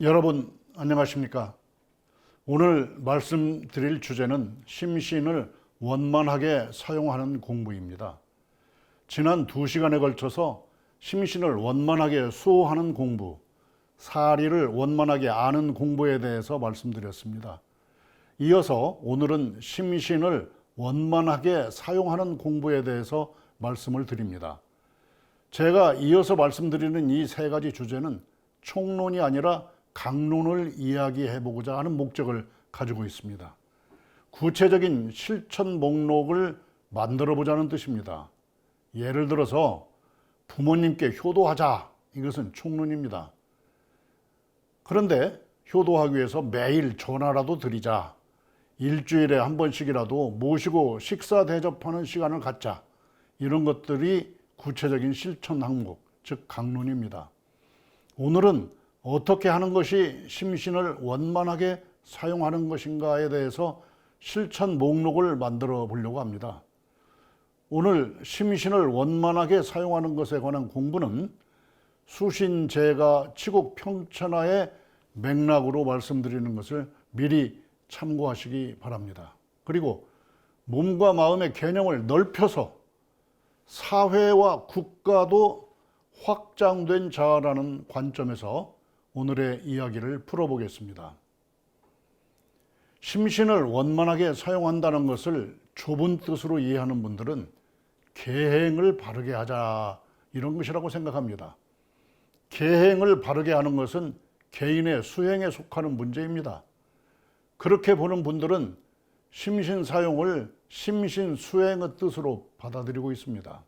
여러분 안녕하십니까? 오늘 말씀드릴 주제는 심신을 원만하게 사용하는 공부입니다. 지난 2시간에 걸쳐서 심신을 원만하게 수호하는 공부, 사리를 원만하게 아는 공부에 대해서 말씀드렸습니다. 이어서 오늘은 심신을 원만하게 사용하는 공부에 대해서 말씀을 드립니다. 제가 이어서 말씀드리는 이 세 가지 주제는 총론이 아니라 강론을 이야기해 보고자 하는 목적을 가지고 있습니다. 구체적인 실천 목록을 만들어 보자는 뜻입니다. 예를 들어서 부모님께 효도하자, 이것은 총론입니다. 그런데 효도하기 위해서 매일 전화라도 드리자, 일주일에 한 번씩이라도 모시고 식사 대접하는 시간을 갖자, 이런 것들이 구체적인 실천 항목, 즉 강론입니다. 오늘은 어떻게 하는 것이 심신을 원만하게 사용하는 것인가에 대해서 실천 목록을 만들어 보려고 합니다. 오늘 심신을 원만하게 사용하는 것에 관한 공부는 수신제가 치국평천하의 맥락으로 말씀드리는 것을 미리 참고하시기 바랍니다. 그리고 몸과 마음의 개념을 넓혀서 사회와 국가도 확장된 자아라는 관점에서 오늘의 이야기를 풀어보겠습니다. 심신을 원만하게 사용한다는 것을 좁은 뜻으로 이해하는 분들은 계행을 바르게 하자, 이런 것이라고 생각합니다. 계행을 바르게 하는 것은 개인의 수행에 속하는 문제입니다. 그렇게 보는 분들은 심신 사용을 심신 수행의 뜻으로 받아들이고 있습니다.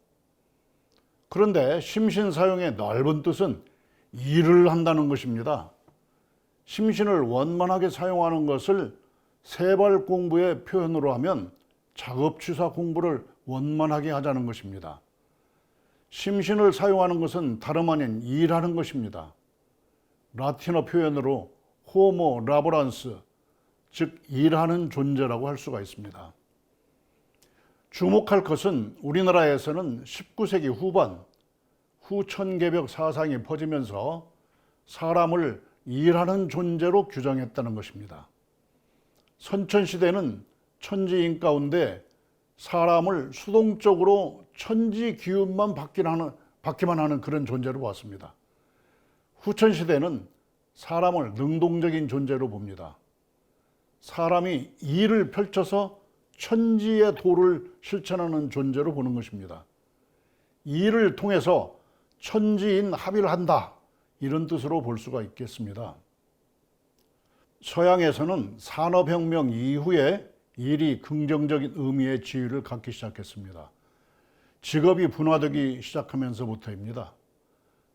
그런데 심신 사용의 넓은 뜻은 일을 한다는 것입니다. 심신을 원만하게 사용하는 것을 세발 공부의 표현으로 하면 작업취사 공부를 원만하게 하자는 것입니다. 심신을 사용하는 것은 다름 아닌 일하는 것입니다. 라틴어 표현으로 호모 라보란스, 즉 일하는 존재라고 할 수가 있습니다. 주목할 것은 우리나라에서는 19세기 후반 후천개벽 사상이 퍼지면서 사람을 일하는 존재로 규정했다는 것입니다. 선천시대는 천지인 가운데 사람을 수동적으로 천지 기운만 받기만 하는 그런 존재로 봤습니다. 후천시대는 사람을 능동적인 존재로 봅니다. 사람이 일을 펼쳐서 천지의 도를 실천하는 존재로 보는 것입니다. 일을 통해서 천지인 합의를 한다, 이런 뜻으로 볼 수가 있겠습니다. 서양에서는 산업혁명 이후에 일이 긍정적인 의미의 지위를 갖기 시작했습니다. 직업이 분화되기 시작하면서부터입니다.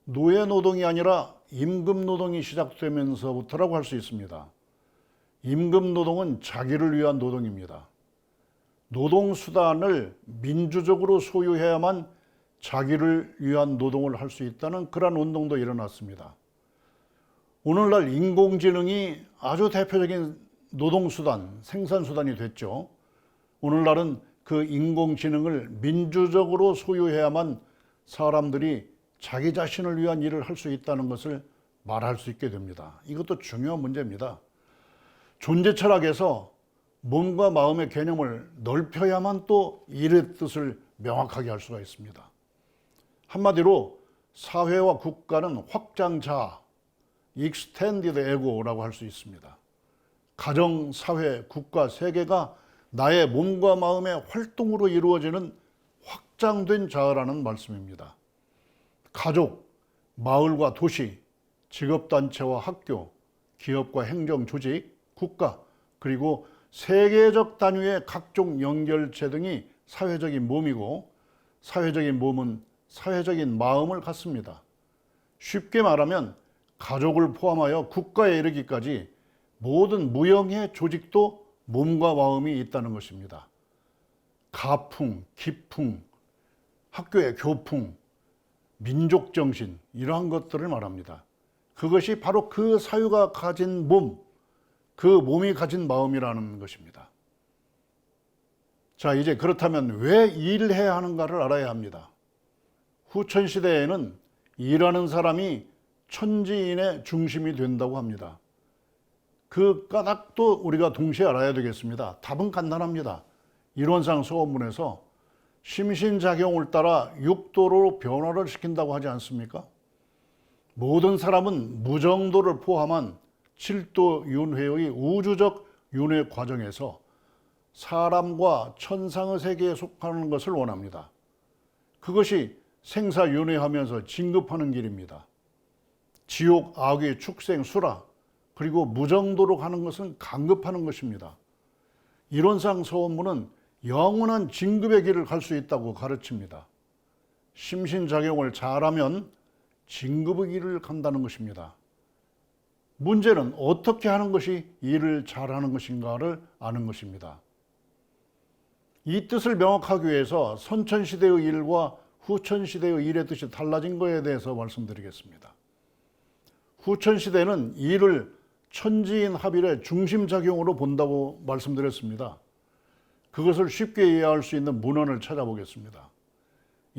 노예노동이 아니라 임금노동이 시작되면서부터라고 할 수 있습니다. 임금노동은 자기를 위한 노동입니다. 노동수단을 민주적으로 소유해야만 자기를 위한 노동을 할 수 있다는 그러한 운동도 일어났습니다. 오늘날 인공지능이 아주 대표적인 노동수단, 생산수단이 됐죠. 오늘날은 그 인공지능을 민주적으로 소유해야만 사람들이 자기 자신을 위한 일을 할 수 있다는 것을 말할 수 있게 됩니다. 이것도 중요한 문제입니다. 존재 철학에서 몸과 마음의 개념을 넓혀야만 또 일의 뜻을 명확하게 할 수가 있습니다. 한마디로 사회와 국가는 확장자, extended ego라고 할 수 있습니다. 가정, 사회, 국가, 세계가 나의 몸과 마음의 활동으로 이루어지는 확장된 자아라는 말씀입니다. 가족, 마을과 도시, 직업단체와 학교, 기업과 행정 조직, 국가, 그리고 세계적 단위의 각종 연결체 등이 사회적인 몸이고, 사회적인 몸은 사회적인 마음을 갖습니다. 쉽게 말하면 가족을 포함하여 국가에 이르기까지 모든 무형의 조직도 몸과 마음이 있다는 것입니다. 가풍, 기풍, 학교의 교풍, 민족정신, 이러한 것들을 말합니다. 그것이 바로 그 사유가 가진 몸, 그 몸이 가진 마음이라는 것입니다. 자, 이제 그렇다면 왜 일을 하는가를 알아야 합니다. 후천시대에는 일하는 사람이 천지인의 중심이 된다고 합니다. 그 까닭도 우리가 동시에 알아야 되겠습니다. 답은 간단합니다. 이론상 소원문에서 심신작용을 따라 육도로 변화를 시킨다고 하지 않습니까? 모든 사람은 무정도를 포함한 7도 윤회의 우주적 윤회 과정에서 사람과 천상의 세계에 속하는 것을 원합니다. 그것이 생사윤회하면서 진급하는 길입니다. 지옥, 악귀, 축생, 수라, 그리고 무정도로 가는 것은 강급하는 것입니다. 이론상 소원문은 영원한 진급의 길을 갈 수 있다고 가르칩니다. 심신작용을 잘하면 진급의 길을 간다는 것입니다. 문제는 어떻게 하는 것이 일을 잘하는 것인가를 아는 것입니다. 이 뜻을 명확하기 위해서 선천시대의 일과 후천시대의 일의 뜻이 달라진 것에 대해서 말씀드리겠습니다. 후천시대는 일을 천지인 합일의 중심작용으로 본다고 말씀드렸습니다. 그것을 쉽게 이해할 수 있는 문헌을 찾아보겠습니다.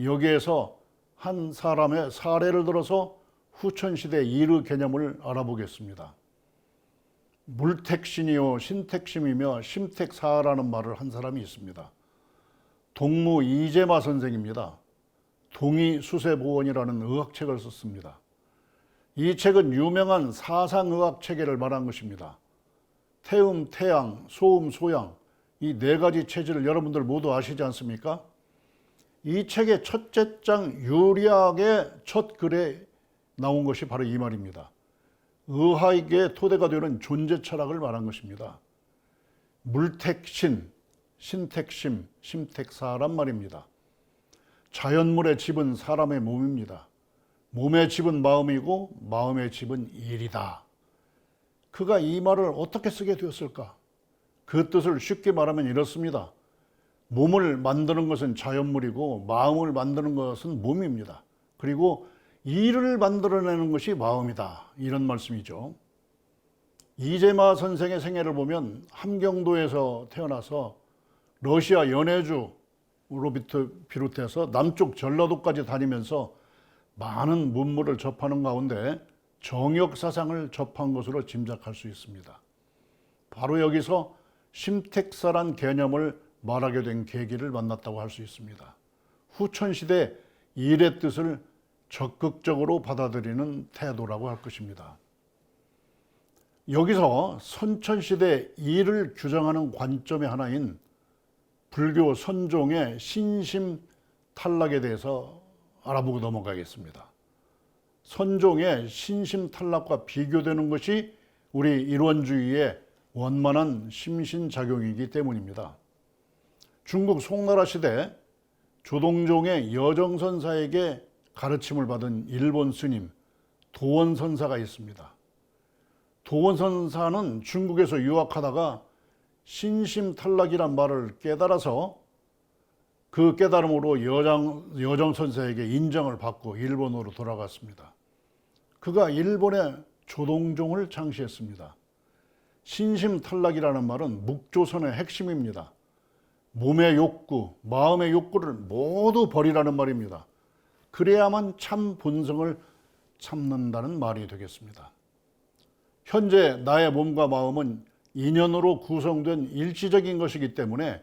여기에서 한 사람의 사례를 들어서 후천시대 일의 개념을 알아보겠습니다. 물택신이요 신택심이며 심택사라는 말을 한 사람이 있습니다. 동무 이재마 선생입니다. 동의수세보원이라는 의학책을 썼습니다. 이 책은 유명한 사상의학 체계를 말한 것입니다. 태음, 태양, 소음, 소양, 이 네 가지 체질을 여러분들 모두 아시지 않습니까? 이 책의 첫째 장 유리학의 첫 글에 나온 것이 바로 이 말입니다. 의학의 토대가 되는 존재 철학을 말한 것입니다. 물택신, 신택심, 심택사란 말입니다. 자연물의 집은 사람의 몸입니다. 몸의 집은 마음이고 마음의 집은 일이다. 그가 이 말을 어떻게 쓰게 되었을까? 그 뜻을 쉽게 말하면 이렇습니다. 몸을 만드는 것은 자연물이고 마음을 만드는 것은 몸입니다. 그리고 일을 만들어내는 것이 마음이다. 이런 말씀이죠. 이재마 선생의 생애를 보면 함경도에서 태어나서 러시아 연해주로부터 비롯해서 남쪽 전라도까지 다니면서 많은 문물을 접하는 가운데 정역사상을 접한 것으로 짐작할 수 있습니다. 바로 여기서 심택사란 개념을 말하게 된 계기를 만났다고 할 수 있습니다. 후천시대 일의 뜻을 적극적으로 받아들이는 태도라고 할 것입니다. 여기서 선천시대 일을 규정하는 관점의 하나인 불교 선종의 신심 탈락에 대해서 알아보고 넘어가겠습니다. 선종의 신심 탈락과 비교되는 것이 우리 일원주의의 원만한 심신작용이기 때문입니다. 중국 송나라 시대 조동종의 여정선사에게 가르침을 받은 일본 스님 도원선사가 있습니다. 도원선사는 중국에서 유학하다가 신심탈락이란 말을 깨달아서 그 깨달음으로 여정선사에게 인정을 받고 일본으로 돌아갔습니다. 그가 일본의 조동종을 창시했습니다. 신심탈락이라는 말은 묵조선의 핵심입니다. 몸의 욕구, 마음의 욕구를 모두 버리라는 말입니다. 그래야만 참 본성을 참는다는 말이 되겠습니다. 현재 나의 몸과 마음은 인연으로 구성된 일시적인 것이기 때문에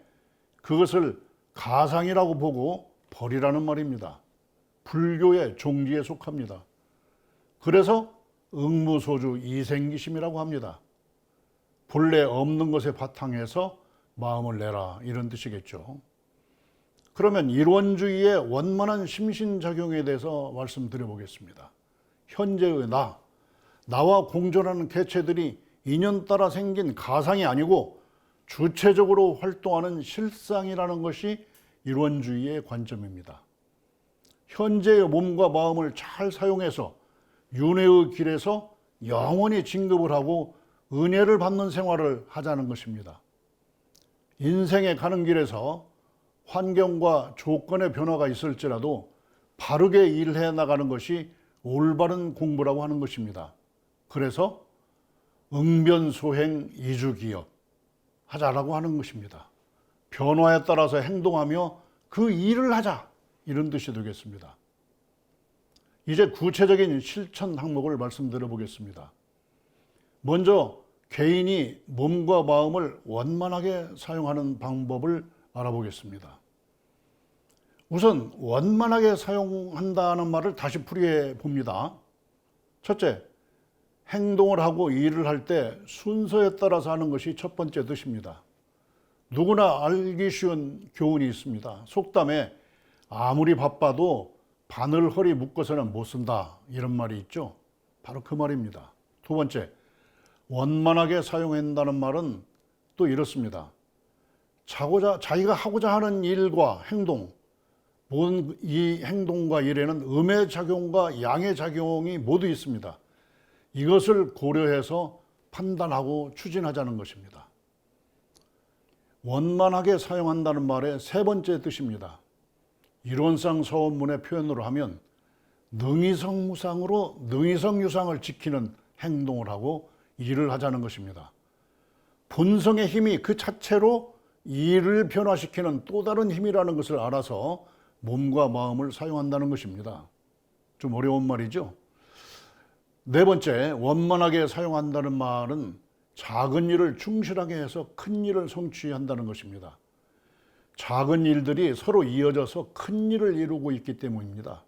그것을 가상이라고 보고 버리라는 말입니다. 불교의 종지에 속합니다. 그래서 응무소주 이생기심이라고 합니다. 본래 없는 것에 바탕에서 마음을 내라, 이런 뜻이겠죠. 그러면 일원주의의 원만한 심신작용에 대해서 말씀드려 보겠습니다. 현재의 나와 공존하는 개체들이 인연 따라 생긴 가상이 아니고 주체적으로 활동하는 실상이라는 것이 일원주의의 관점입니다. 현재의 몸과 마음을 잘 사용해서 윤회의 길에서 영원히 진급을 하고 은혜를 받는 생활을 하자는 것입니다. 인생에 가는 길에서 환경과 조건의 변화가 있을지라도 바르게 일해 나가는 것이 올바른 공부라고 하는 것입니다. 그래서 응변소행 이주기억 하자라고 하는 것입니다. 변화에 따라서 행동하며 그 일을 하자, 이런 뜻이 되겠습니다. 이제 구체적인 실천 항목을 말씀드려 보겠습니다. 먼저 개인이 몸과 마음을 원만하게 사용하는 방법을 알아보겠습니다. 우선 원만하게 사용한다는 말을 다시 풀이해 봅니다. 첫째, 행동을 하고 일을 할 때 순서에 따라서 하는 것이 첫 번째 뜻입니다. 누구나 알기 쉬운 교훈이 있습니다. 속담에 아무리 바빠도 바늘 허리 묶어서는 못 쓴다, 이런 말이 있죠. 바로 그 말입니다. 두 번째, 원만하게 사용한다는 말은 또 이렇습니다. 자기가 하고자 하는 일과 행동, 모든 이 행동과 일에는 음의 작용과 양의 작용이 모두 있습니다. 이것을 고려해서 판단하고 추진하자는 것입니다. 원만하게 사용한다는 말의 세 번째 뜻입니다. 이론상 서원문의 표현으로 하면 능이성무상으로 능이성유상을 지키는 행동을 하고 일을 하자는 것입니다. 본성의 힘이 그 자체로 일을 변화시키는 또 다른 힘이라는 것을 알아서 몸과 마음을 사용한다는 것입니다. 좀 어려운 말이죠. 네 번째, 원만하게 사용한다는 말은 작은 일을 충실하게 해서 큰 일을 성취한다는 것입니다. 작은 일들이 서로 이어져서 큰 일을 이루고 있기 때문입니다.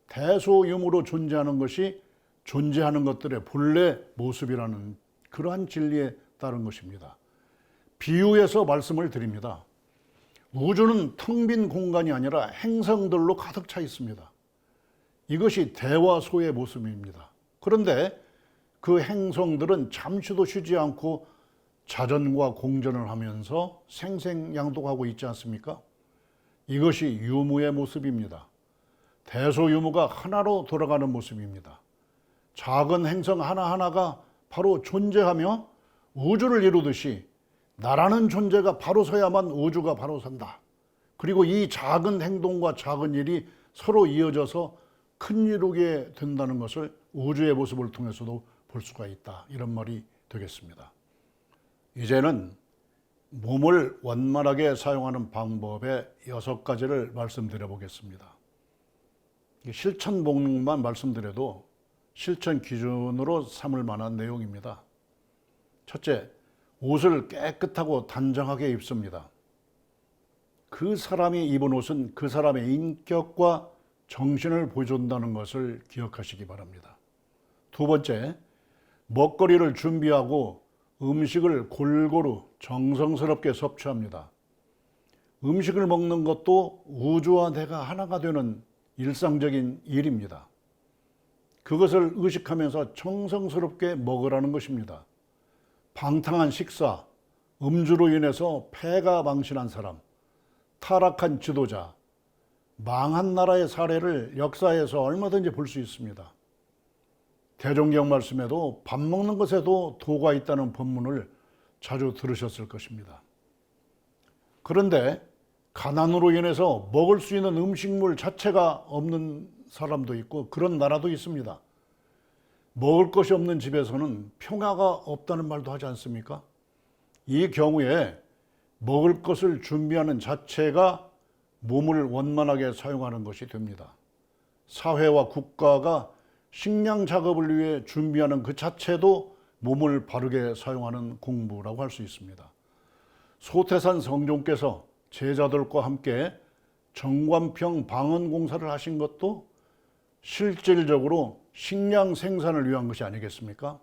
대소유무로 존재하는 것이 존재하는 것들의 본래 모습이라는 그러한 진리에 따른 것입니다. 비유해서 말씀을 드립니다. 우주는 텅 빈 공간이 아니라 행성들로 가득 차 있습니다. 이것이 대화소의 모습입니다. 그런데 그 행성들은 잠시도 쉬지 않고 자전과 공전을 하면서 생생양독하고 있지 않습니까? 이것이 유무의 모습입니다. 대소유무가 하나로 돌아가는 모습입니다. 작은 행성 하나하나가 바로 존재하며 우주를 이루듯이 나라는 존재가 바로 서야만 우주가 바로 선다. 그리고 이 작은 행동과 작은 일이 서로 이어져서 큰 이루게 된다는 것을 우주의 모습을 통해서도 볼 수가 있다. 이런 말이 되겠습니다. 이제는 몸을 원만하게 사용하는 방법의 6가지를 말씀드려 보겠습니다. 실천 목록만 말씀드려도 실천 기준으로 삼을 만한 내용입니다. 첫째, 옷을 깨끗하고 단정하게 입습니다. 그 사람이 입은 옷은 그 사람의 인격과 정신을 보여준다는 것을 기억하시기 바랍니다. 두 번째, 먹거리를 준비하고 음식을 골고루 정성스럽게 섭취합니다. 음식을 먹는 것도 우주와 내가 하나가 되는 일상적인 일입니다. 그것을 의식하면서 정성스럽게 먹으라는 것입니다. 방탕한 식사, 음주로 인해서 폐가 망신한 사람, 타락한 지도자, 망한 나라의 사례를 역사에서 얼마든지 볼 수 있습니다. 대종경 말씀에도 밥 먹는 것에도 도가 있다는 본문을 자주 들으셨을 것입니다. 그런데 가난으로 인해서 먹을 수 있는 음식물 자체가 없는 사람도 있고 그런 나라도 있습니다. 먹을 것이 없는 집에서는 평화가 없다는 말도 하지 않습니까? 이 경우에 먹을 것을 준비하는 자체가 몸을 원만하게 사용하는 것이 됩니다. 사회와 국가가 식량 작업을 위해 준비하는 그 자체도 몸을 바르게 사용하는 공부라고 할 수 있습니다. 소태산 성종께서 제자들과 함께 정관평 방언 공사를 하신 것도 실질적으로 식량 생산을 위한 것이 아니겠습니까?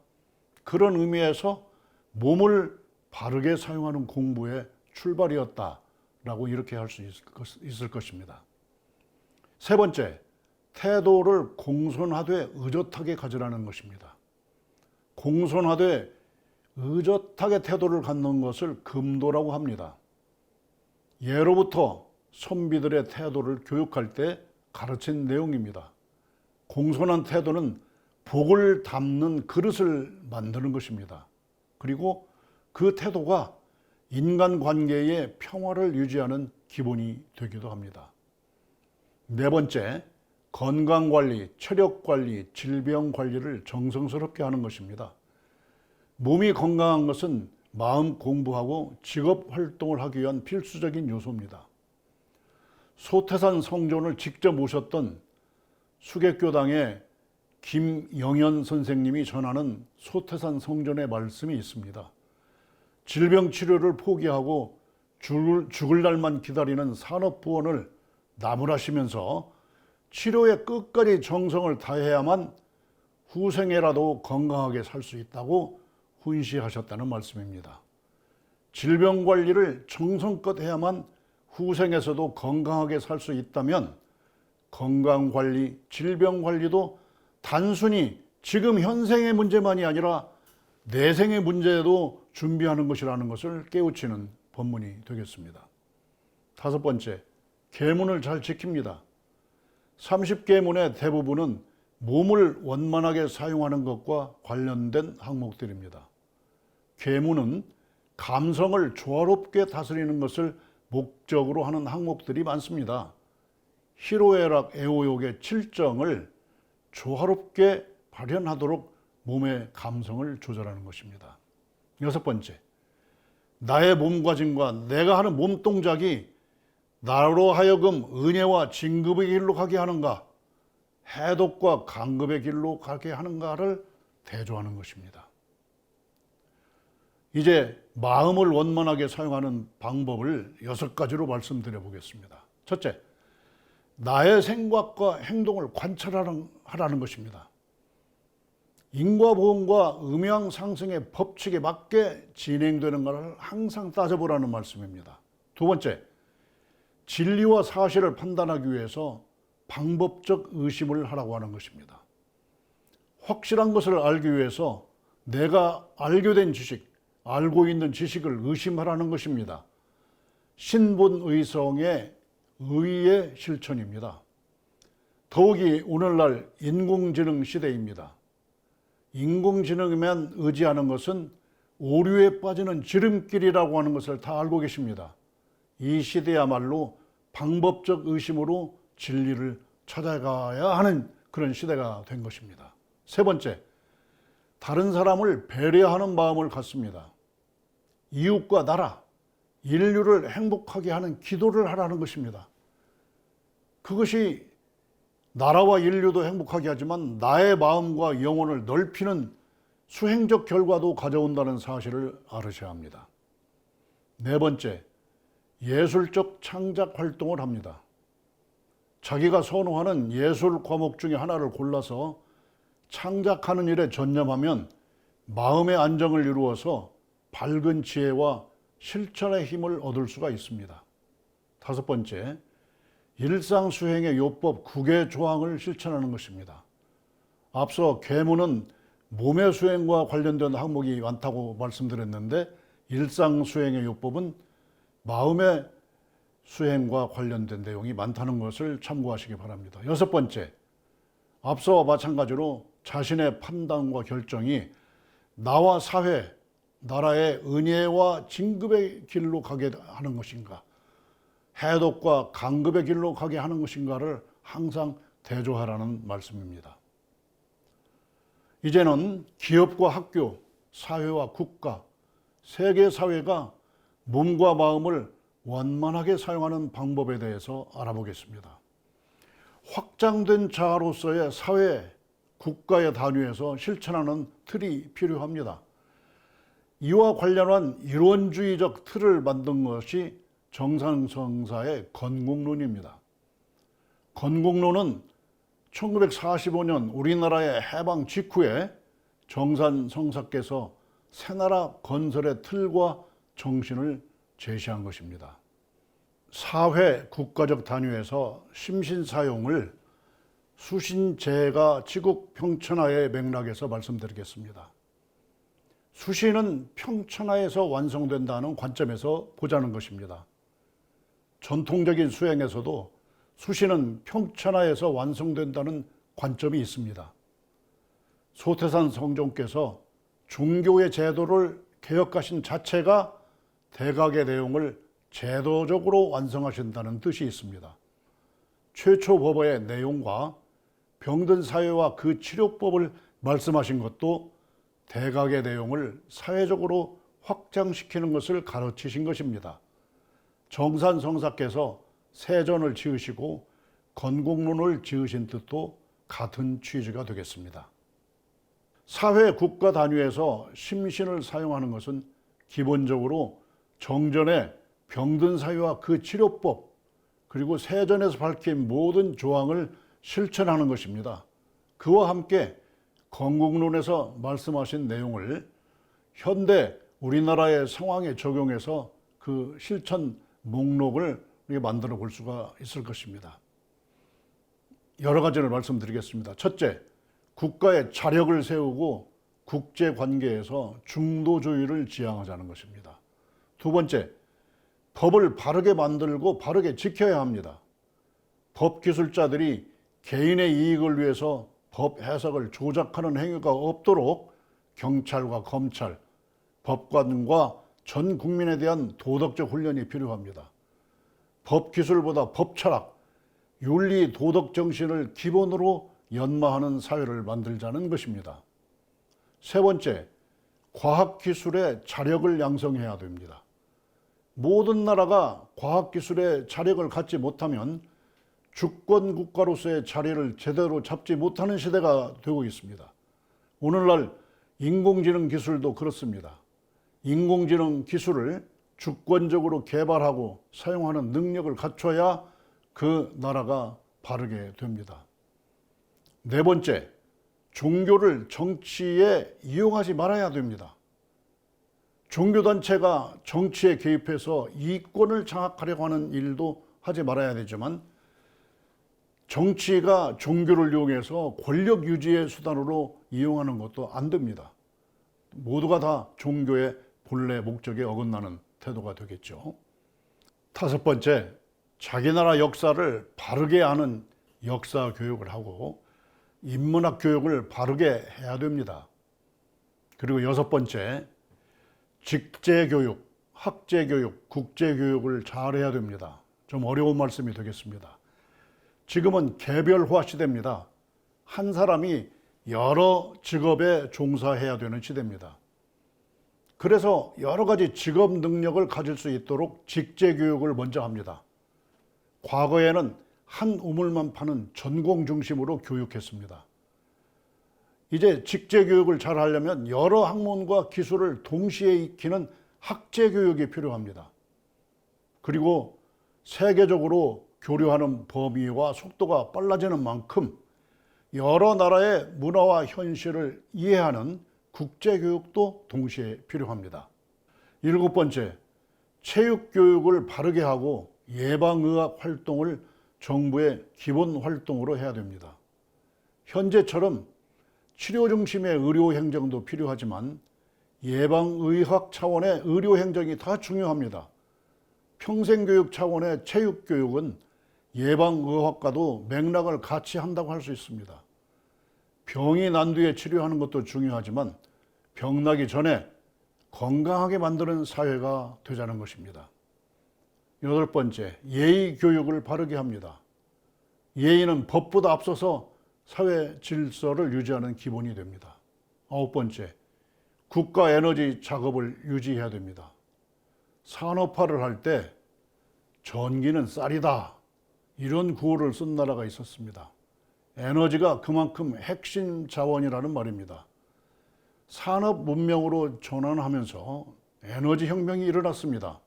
그런 의미에서 몸을 바르게 사용하는 공부의 출발이었다라고 이렇게 할 수 있을 것입니다. 세 번째, 태도를 공손하되 의젓하게 가지라는 것입니다. 공손하되 의젓하게 태도를 갖는 것을 금도라고 합니다. 예로부터 선비들의 태도를 교육할 때 가르친 내용입니다. 공손한 태도는 복을 담는 그릇을 만드는 것입니다. 그리고 그 태도가 인간관계의 평화를 유지하는 기본이 되기도 합니다. 네 번째, 건강관리, 체력관리, 질병관리를 정성스럽게 하는 것입니다. 몸이 건강한 것은 마음 공부하고 직업활동을 하기 위한 필수적인 요소입니다. 소태산 성존을 직접 모셨던 수계교당의 김영현 선생님이 전하는 소태산 성전의 말씀이 있습니다. 질병 치료를 포기하고 죽을 날만 기다리는 산업부원을 나무라시면서 치료에 끝까지 정성을 다해야만 후생에라도 건강하게 살 수 있다고 훈시하셨다는 말씀입니다. 질병 관리를 정성껏 해야만 후생에서도 건강하게 살 수 있다면 건강관리, 질병관리도 단순히 지금 현생의 문제만이 아니라 내생의 문제에도 준비하는 것이라는 것을 깨우치는 본문이 되겠습니다. 다섯 번째, 계문을 잘 지킵니다. 30계문의 대부분은 몸을 원만하게 사용하는 것과 관련된 항목들입니다. 계문은 감성을 조화롭게 다스리는 것을 목적으로 하는 항목들이 많습니다. 희로애락 애호욕의 7정을 조화롭게 발현하도록 몸의 감성을 조절하는 것입니다. 여섯 번째, 나의 몸가짐과 내가 하는 몸동작이 나로 하여금 은혜와 진급의 길로 가게 하는가, 해독과 강급의 길로 가게 하는가를 대조하는 것입니다. 이제 마음을 원만하게 사용하는 방법을 6가지로 말씀드려 보겠습니다. 첫째, 나의 생각과 행동을 관찰하라는 것입니다. 인과보험과 음양상승의 법칙에 맞게 진행되는 것을 항상 따져보라는 말씀입니다. 두 번째, 진리와 사실을 판단하기 위해서 방법적 의심을 하라고 하는 것입니다. 확실한 것을 알기 위해서 내가 알게 된 지식, 알고 있는 지식을 의심하라는 것입니다. 신분의성의 의의 실천입니다. 더욱이 오늘날 인공지능 시대입니다. 인공지능에만 의지하는 것은 오류에 빠지는 지름길이라고 하는 것을 다 알고 계십니다. 이 시대야말로 방법적 의심으로 진리를 찾아가야 하는 그런 시대가 된 것입니다. 세 번째, 다른 사람을 배려하는 마음을 갖습니다. 이웃과 나라, 인류를 행복하게 하는 기도를 하라는 것입니다. 그것이 나라와 인류도 행복하게 하지만 나의 마음과 영혼을 넓히는 수행적 결과도 가져온다는 사실을 알으셔야 합니다. 네 번째, 예술적 창작 활동을 합니다. 자기가 선호하는 예술 과목 중에 하나를 골라서 창작하는 일에 전념하면 마음의 안정을 이루어서 밝은 지혜와 실천의 힘을 얻을 수가 있습니다. 다섯 번째, 일상수행의 요법 9개 조항을 실천하는 것입니다. 앞서 계문은 몸의 수행과 관련된 항목이 많다고 말씀드렸는데 일상수행의 요법은 마음의 수행과 관련된 내용이 많다는 것을 참고하시기 바랍니다. 여섯 번째, 앞서와 마찬가지로 자신의 판단과 결정이 나와 사회, 나라의 은혜와 진급의 길로 가게 하는 것인가, 해독과 강급의 길로 가게 하는 것인가를 항상 대조하라는 말씀입니다. 이제는 기업과 학교, 사회와 국가, 세계 사회가 몸과 마음을 원만하게 사용하는 방법에 대해서 알아보겠습니다. 확장된 자아로서의 사회, 국가의 단위에서 실천하는 틀이 필요합니다. 이와 관련한 이론주의적 틀을 만든 것이 정산성사의 건국론입니다. 건국론은 1945년 우리나라의 해방 직후에 정산성사께서 새나라 건설의 틀과 정신을 제시한 것입니다. 사회, 국가적 단위에서 심신사용을 수신제가 지국 평천하의 맥락에서 말씀드리겠습니다. 수신은 평천하에서 완성된다는 관점에서 보자는 것입니다. 전통적인 수행에서도 수신은 평천하에서 완성된다는 관점이 있습니다. 소태산 성종께서 종교의 제도를 개혁하신 자체가 대각의 내용을 제도적으로 완성하신다는 뜻이 있습니다. 최초 법어의 내용과 병든 사회와 그 치료법을 말씀하신 것도 대각의 내용을 사회적으로 확장시키는 것을 가르치신 것입니다. 정산성사께서 세전을 지으시고 건국론을 지으신 뜻도 같은 취지가 되겠습니다. 사회 국가 단위에서 심신을 사용하는 것은 기본적으로 정전의 병든 사유와 그 치료법, 그리고 세전에서 밝힌 모든 조항을 실천하는 것입니다. 그와 함께 건국론에서 말씀하신 내용을 현대 우리나라의 상황에 적용해서 그 실천 목록을 우리가 만들어 볼 수가 있을 것입니다. 여러 가지를 말씀드리겠습니다. 첫째, 국가의 자력을 세우고 국제관계에서 중도주의를 지향하자는 것입니다. 두 번째, 법을 바르게 만들고 바르게 지켜야 합니다. 법기술자들이 개인의 이익을 위해서 법 해석을 조작하는 행위가 없도록 경찰과 검찰, 법관과 전 국민에 대한 도덕적 훈련이 필요합니다. 법기술보다 법철학, 윤리 도덕 정신을 기본으로 연마하는 사회를 만들자는 것입니다. 세 번째, 과학기술의 자력을 양성해야 됩니다. 모든 나라가 과학기술의 자력을 갖지 못하면 주권 국가로서의 자리를 제대로 잡지 못하는 시대가 되고 있습니다. 오늘날 인공지능 기술도 그렇습니다. 인공지능 기술을 주권적으로 개발하고 사용하는 능력을 갖춰야 그 나라가 바르게 됩니다. 네 번째, 종교를 정치에 이용하지 말아야 됩니다. 종교단체가 정치에 개입해서 이권을 장악하려고 하는 일도 하지 말아야 되지만 정치가 종교를 이용해서 권력 유지의 수단으로 이용하는 것도 안 됩니다. 모두가 다 종교의 본래 목적에 어긋나는 태도가 되겠죠. 다섯 번째, 자기 나라 역사를 바르게 아는 역사 교육을 하고 인문학 교육을 바르게 해야 됩니다. 그리고 여섯 번째, 직제교육, 학제교육, 국제교육을 잘해야 됩니다. 좀 어려운 말씀이 되겠습니다. 지금은 개별화 시대입니다. 한 사람이 여러 직업에 종사해야 되는 시대입니다. 그래서 여러 가지 직업 능력을 가질 수 있도록 직제교육을 먼저 합니다. 과거에는 한 우물만 파는 전공 중심으로 교육했습니다. 이제 직제교육을 잘 하려면 여러 학문과 기술을 동시에 익히는 학제교육이 필요합니다. 그리고 세계적으로 교류하는 범위와 속도가 빨라지는 만큼 여러 나라의 문화와 현실을 이해하는 국제교육도 동시에 필요합니다. 일곱 번째, 체육교육을 바르게 하고 예방의학 활동을 정부의 기본 활동으로 해야 됩니다. 현재처럼 치료 중심의 의료 행정도 필요하지만 예방의학 차원의 의료 행정이 더 중요합니다. 평생교육 차원의 체육교육은 예방의학과도 맥락을 같이 한다고 할 수 있습니다. 병이 난 뒤에 치료하는 것도 중요하지만 병 나기 전에 건강하게 만드는 사회가 되자는 것입니다. 여덟 번째, 예의 교육을 바르게 합니다. 예의는 법보다 앞서서 사회 질서를 유지하는 기본이 됩니다. 아홉 번째, 국가 에너지 작업을 유지해야 됩니다. 산업화를 할 때 전기는 쌀이다, 이런 구호를 쓴 나라가 있었습니다. 에너지가 그만큼 핵심 자원이라는 말입니다. 산업 문명으로 전환하면서 에너지 혁명이 일어났습니다.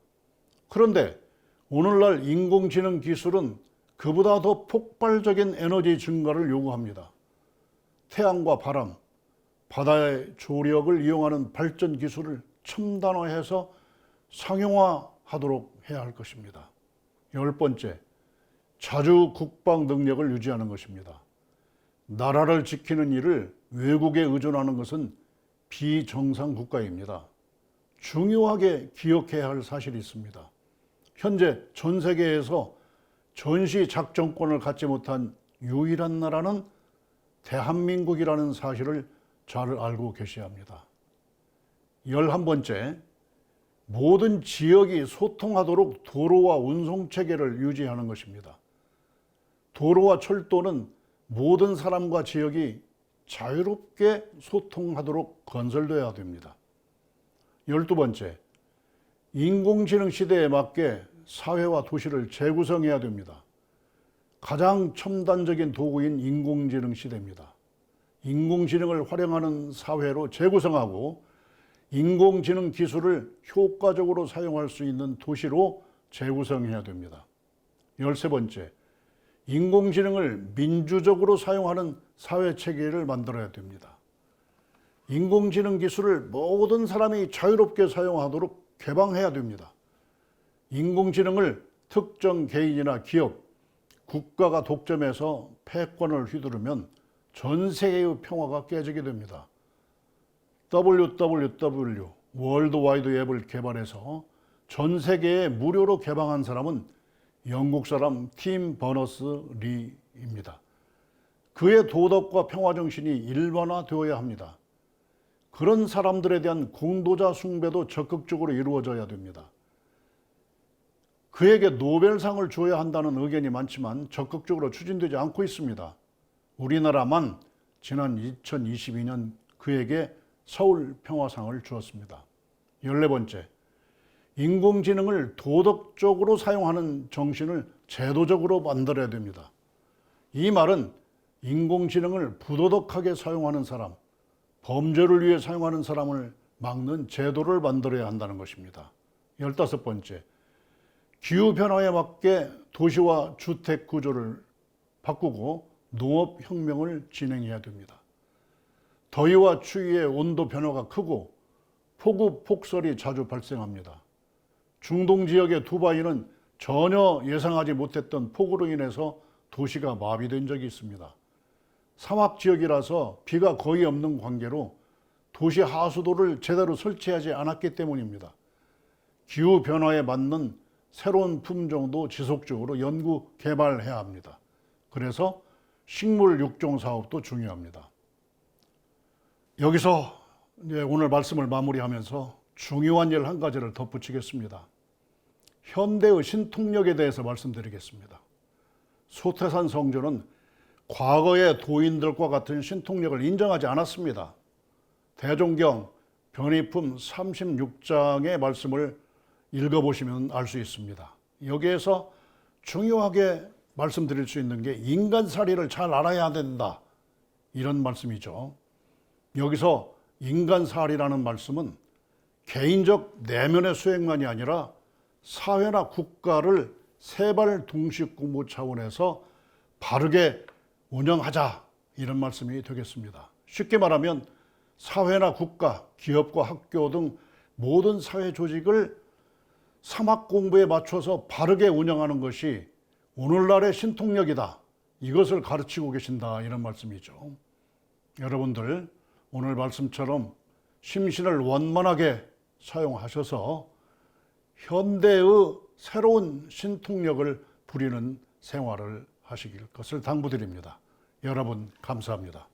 그런데 오늘날 인공지능 기술은 그보다 더 폭발적인 에너지 증가를 요구합니다. 태양과 바람, 바다의 조력을 이용하는 발전 기술을 첨단화해서 상용화하도록 해야 할 것입니다. 열 번째, 자주 국방 능력을 유지하는 것입니다. 나라를 지키는 일을 외국에 의존하는 것은 비정상 국가입니다. 중요하게 기억해야 할 사실이 있습니다. 현재 전 세계에서 전시 작전권을 갖지 못한 유일한 나라는 대한민국이라는 사실을 잘 알고 계셔야 합니다. 11번째, 모든 지역이 소통하도록 도로와 운송체계를 유지하는 것입니다. 도로와 철도는 모든 사람과 지역이 자유롭게 소통하도록 건설되어야 됩니다. 12번째, 인공지능 시대에 맞게 사회와 도시를 재구성해야 됩니다. 가장 첨단적인 도구인 인공지능 시대입니다. 인공지능을 활용하는 사회로 재구성하고 인공지능 기술을 효과적으로 사용할 수 있는 도시로 재구성해야 됩니다. 13번째, 인공지능을 민주적으로 사용하는 사회체계를 만들어야 됩니다. 인공지능 기술을 모든 사람이 자유롭게 사용하도록 개방해야 됩니다. 인공지능을 특정 개인이나 기업, 국가가 독점해서 패권을 휘두르면 전 세계의 평화가 깨지게 됩니다. WWW, 월드와이드 웹을 개발해서 전 세계에 무료로 개방한 사람은 영국 사람 팀 버너스-리입니다. 그의 도덕과 평화 정신이 일반화되어야 합니다. 그런 사람들에 대한 공도자 숭배도 적극적으로 이루어져야 됩니다. 그에게 노벨상을 줘야 한다는 의견이 많지만 적극적으로 추진되지 않고 있습니다. 우리나라만 지난 2022년 그에게 서울 평화상을 주었습니다. 14번째, 인공지능을 도덕적으로 사용하는 정신을 제도적으로 만들어야 됩니다. 이 말은 인공지능을 부도덕하게 사용하는 사람, 범죄를 위해 사용하는 사람을 막는 제도를 만들어야 한다는 것입니다. 15번째, 기후변화에 맞게 도시와 주택 구조를 바꾸고 농업혁명을 진행해야 됩니다. 더위와 추위의 온도 변화가 크고 폭우, 폭설이 자주 발생합니다. 중동 지역의 두바이는 전혀 예상하지 못했던 폭우로 인해서 도시가 마비된 적이 있습니다. 사막 지역이라서 비가 거의 없는 관계로 도시 하수도를 제대로 설치하지 않았기 때문입니다. 기후변화에 맞는 새로운 품종도 지속적으로 연구, 개발해야 합니다. 그래서 식물 육종 사업도 중요합니다. 여기서 오늘 말씀을 마무리하면서 중요한 일 한 가지를 덧붙이겠습니다. 현대의 신통력에 대해서 말씀드리겠습니다. 소태산 성조는 과거의 도인들과 같은 신통력을 인정하지 않았습니다. 대종경 변희품 36장의 말씀을 읽어보시면 알 수 있습니다. 여기에서 중요하게 말씀드릴 수 있는 게 인간살이를 잘 알아야 된다, 이런 말씀이죠. 여기서 인간살이라는 말씀은 개인적 내면의 수행만이 아니라 사회나 국가를 세발 동시공부 차원에서 바르게 운영하자, 이런 말씀이 되겠습니다. 쉽게 말하면 사회나 국가, 기업과 학교 등 모든 사회 조직을 사막 공부에 맞춰서 바르게 운영하는 것이 오늘날의 신통력이다, 이것을 가르치고 계신다, 이런 말씀이죠. 여러분들 오늘 말씀처럼 심신을 원만하게 사용하셔서 현대의 새로운 신통력을 부리는 생활을 하시길 것을 당부드립니다. 여러분 감사합니다.